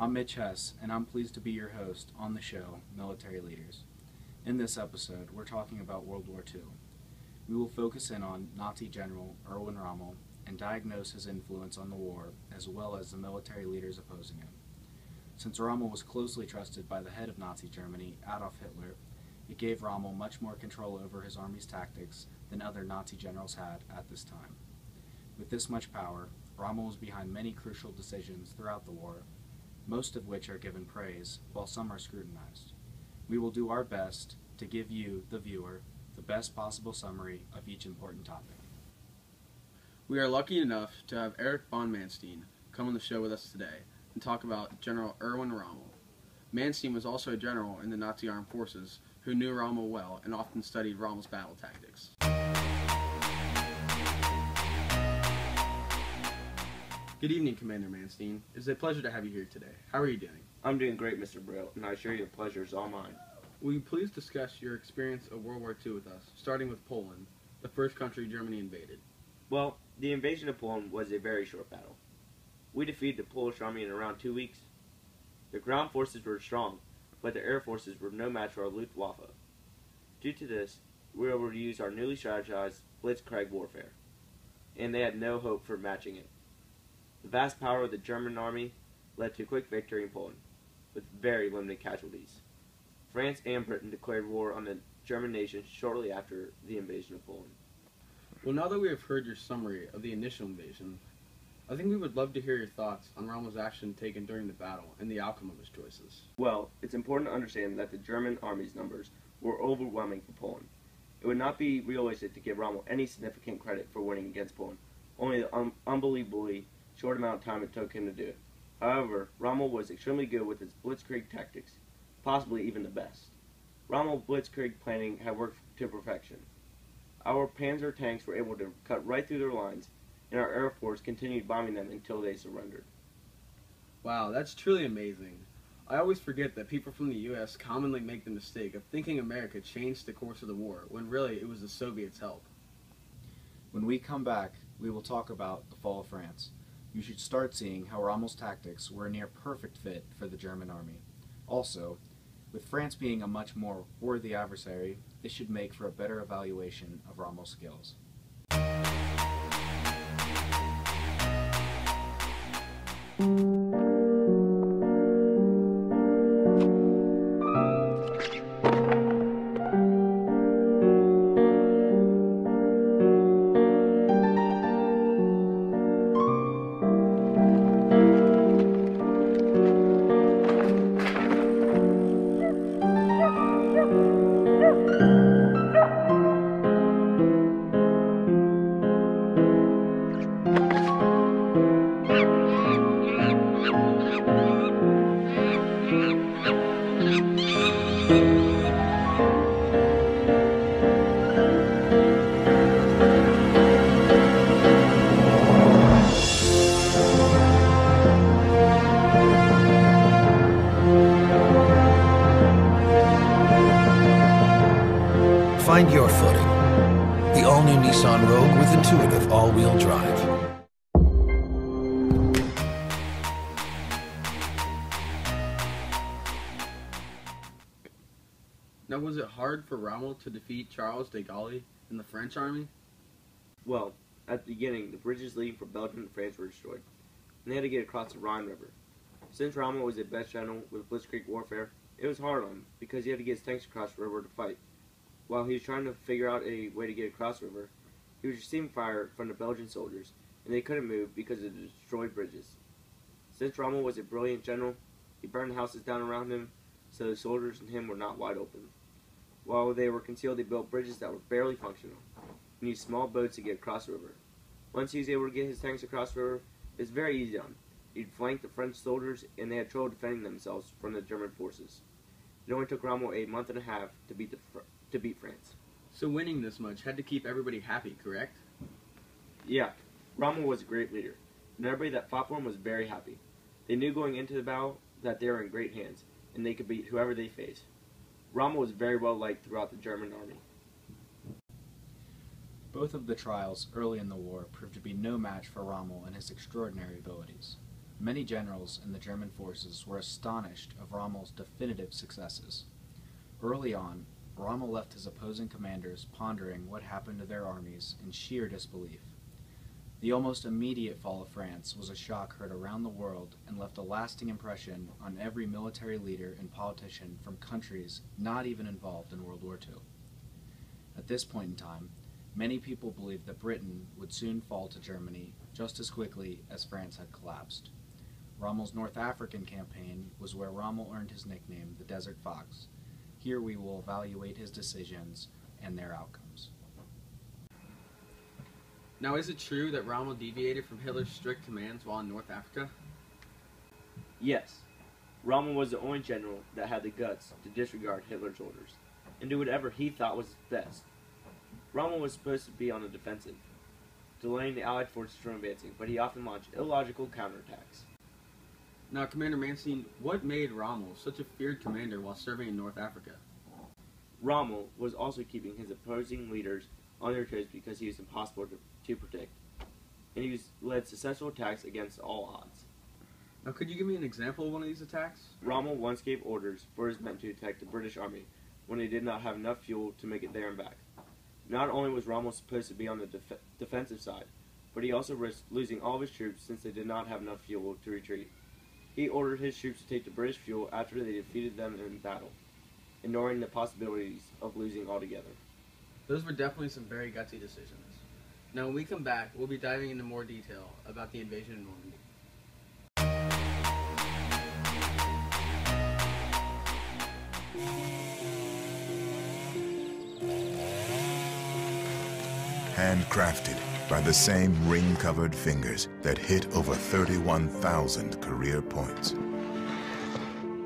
I'm Mitch Hess, and I'm pleased to be your host on the show, Military Leaders. In this episode, we're talking about World War II. We will focus in on Nazi General Erwin Rommel and diagnose his influence on the war, as well as the military leaders opposing him. Since Rommel was closely trusted by the head of Nazi Germany, Adolf Hitler, it gave Rommel much more control over his army's tactics than other Nazi generals had at this time. With this much power, Rommel was behind many crucial decisions throughout the war, most of which are given praise, while some are scrutinized. We will do our best to give you, the viewer, the best possible summary of each important topic. We are lucky enough to have Eric von Manstein come on the show with us today and talk about General Erwin Rommel. Manstein was also a general in the Nazi armed forces who knew Rommel well and often studied Rommel's battle tactics. Good evening, Commander Manstein. It's a pleasure to have you here today. How are you doing? I'm doing great, Mr. Brill, and I assure you the pleasure is all mine. Will you please discuss your experience of World War II with us, starting with Poland, the first country Germany invaded? Well, the invasion of Poland was a very short battle. We defeated the Polish army in around 2 weeks. The ground forces were strong, but the air forces were no match for our Luftwaffe. Due to this, we were able to use our newly strategized blitzkrieg warfare, and they had no hope for matching it. The vast power of the German army led to a quick victory in Poland, with very limited casualties. France and Britain declared war on the German nation shortly after the invasion of Poland. Well, now that we have heard your summary of the initial invasion, I think we would love to hear your thoughts on Rommel's action taken during the battle and the outcome of his choices. Well, it's important to understand that the German army's numbers were overwhelming for Poland. It would not be realistic to give Rommel any significant credit for winning against Poland, only the unbelievably short amount of time it took him to do it. However, Rommel was extremely good with his blitzkrieg tactics, possibly even the best. Rommel's blitzkrieg planning had worked to perfection. Our Panzer tanks were able to cut right through their lines, and our Air Force continued bombing them until they surrendered. Wow, that's truly amazing. I always forget that people from the U.S. commonly make the mistake of thinking America changed the course of the war, when really it was the Soviets' help. When we come back, we will talk about the fall of France. You should start seeing how Rommel's tactics were a near perfect fit for the German army. Also, with France being a much more worthy adversary, this should make for a better evaluation of Rommel's skills. Find your footing. The all-new Nissan Rogue with intuitive all-wheel drive. Now, was it hard for Rommel to defeat Charles de Gaulle and the French army? Well, at the beginning, the bridges leading from Belgium to France were destroyed, and they had to get across the Rhine River. Since Rommel was the best general with blitzkrieg warfare, it was hard on him because he had to get his tanks across the river to fight. While he was trying to figure out a way to get across the river, he was receiving fire from the Belgian soldiers, and they couldn't move because of the destroyed bridges. Since Rommel was a brilliant general, he burned houses down around him, so the soldiers and him were not wide open. While they were concealed, they built bridges that were barely functional, and used small boats to get across the river. Once he was able to get his tanks across the river, it was very easy on him. He'd flanked the French soldiers, and they had trouble defending themselves from the German forces. It only took Rommel a month and a half to beat France. So winning this much had to keep everybody happy, correct? Yeah, Rommel was a great leader, and everybody that fought for him was very happy. They knew going into the battle that they were in great hands, and they could beat whoever they faced. Rommel was very well liked throughout the German army. Both of the trials early in the war proved to be no match for Rommel and his extraordinary abilities. Many generals in the German forces were astonished of Rommel's definitive successes. Early on, Rommel left his opposing commanders pondering what happened to their armies in sheer disbelief. The almost immediate fall of France was a shock heard around the world and left a lasting impression on every military leader and politician from countries not even involved in World War II. At this point in time, many people believed that Britain would soon fall to Germany just as quickly as France had collapsed. Rommel's North African campaign was where Rommel earned his nickname, the Desert Fox. Here we will evaluate his decisions and their outcomes. Now, is it true that Rommel deviated from Hitler's strict commands while in North Africa? Yes, Rommel was the only general that had the guts to disregard Hitler's orders and do whatever he thought was best. Rommel was supposed to be on the defensive, delaying the Allied forces from advancing, but he often launched illogical counterattacks. Now, Commander Manstein, what made Rommel such a feared commander while serving in North Africa? Rommel was also keeping his opposing leaders on their toes because he was impossible to predict, and he led successful attacks against all odds. Now, could you give me an example of one of these attacks? Rommel once gave orders for his men to attack the British army when they did not have enough fuel to make it there and back. Not only was Rommel supposed to be on the defensive side, but he also risked losing all of his troops since they did not have enough fuel to retreat. He ordered his troops to take the British fuel after they defeated them in battle, ignoring the possibilities of losing altogether. Those were definitely some very gutsy decisions. Now, when we come back, we'll be diving into more detail about the invasion of Normandy. Handcrafted by the same ring-covered fingers that hit over 31,000 career points.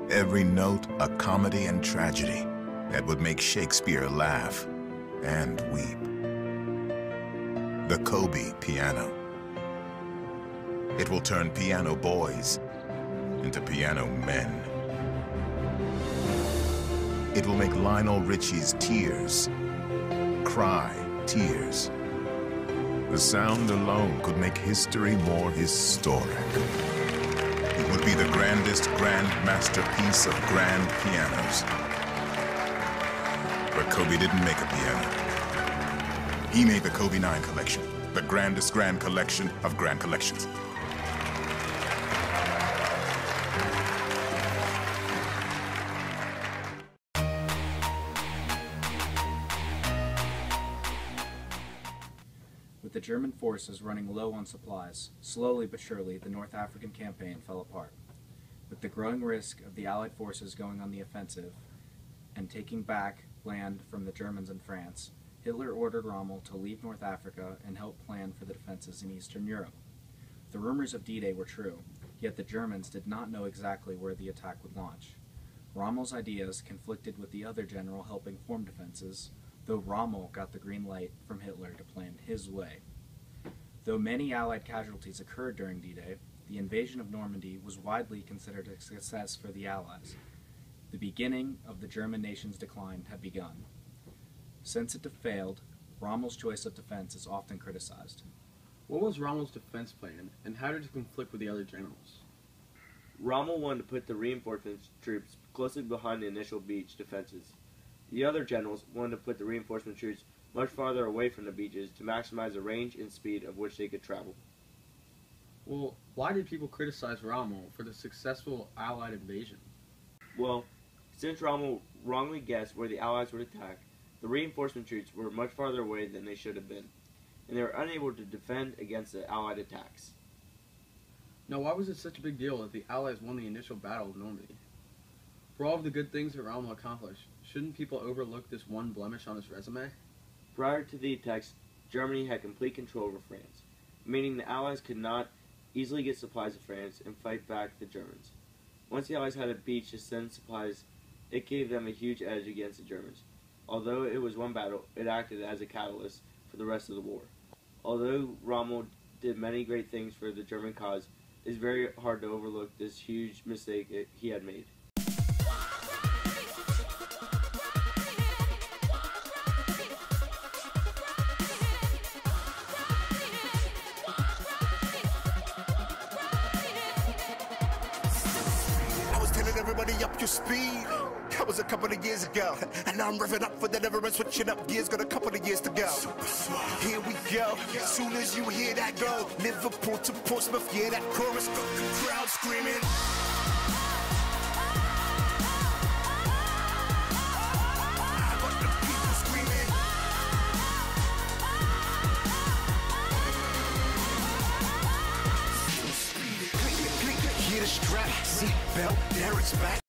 Every note a comedy and tragedy that would make Shakespeare laugh and weep. The Kobe piano. It will turn piano boys into piano men. It will make Lionel Richie's tears cry tears. The sound alone could make history more historic. It would be the grandest grand masterpiece of grand pianos. But Kobe didn't make a piano. He made the Kobe 9 collection, the grandest grand collection of grand collections. With the German forces running low on supplies, slowly but surely the North African campaign fell apart. With the growing risk of the Allied forces going on the offensive and taking back land from the Germans in France, Hitler ordered Rommel to leave North Africa and help plan for the defenses in Eastern Europe. The rumors of D-Day were true, yet the Germans did not know exactly where the attack would launch. Rommel's ideas conflicted with the other general helping form defenses, though Rommel got the green light from Hitler to plan his way. Though many Allied casualties occurred during D-Day, the invasion of Normandy was widely considered a success for the Allies. The beginning of the German nation's decline had begun. Since it failed, Rommel's choice of defense is often criticized. What was Rommel's defense plan, and how did it conflict with the other generals? Rommel wanted to put the reinforcement troops closely behind the initial beach defenses. The other generals wanted to put the reinforcement troops much farther away from the beaches to maximize the range and speed of which they could travel. Well, why did people criticize Rommel for the successful Allied invasion? Well, since Rommel wrongly guessed where the Allies would attack, the reinforcement troops were much farther away than they should have been, and they were unable to defend against the Allied attacks. Now, why was it such a big deal that the Allies won the initial Battle of Normandy? For all of the good things that Rommel accomplished, shouldn't people overlook this one blemish on his resume? Prior to the attacks, Germany had complete control over France, meaning the Allies could not easily get supplies to France and fight back the Germans. Once the Allies had a beach to send supplies, it gave them a huge edge against the Germans. Although it was one battle, it acted as a catalyst for the rest of the war. Although Rommel did many great things for the German cause, it is very hard to overlook this huge mistake he had made. getting everybody up your speed. That was a couple of years ago, and now I'm revving up for the never end, switching up gears, got a couple of years to go. Here we go, as soon as you hear that go, Liverpool to Portsmouth, yeah, that chorus, got the crowd screaming. I got the people screaming. Hear the strap, seat belt, there it's back.